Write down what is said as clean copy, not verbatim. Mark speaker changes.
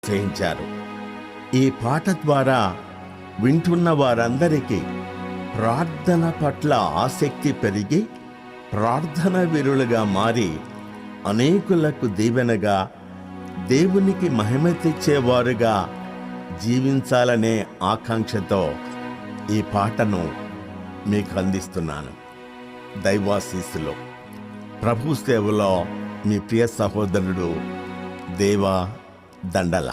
Speaker 1: ప్రోత్సహించారు. ఈ పాట ద్వారా వింటున్న వారందరికీ ప్రార్థన పట్ల ఆసక్తి పెరిగి ప్రార్థన వీరులుగా మారి అనేకులకు దీవెనగా, దేవునికి మహిమ తెచ్చేవారుగా జీవించాలనే ఆకాంక్షతో ఈ పాటను మీకు అందిస్తున్నాను. దైవాశీస్సులో ప్రభు సేవలో మీ ప్రియ సహోదరుడు దేవా దండల.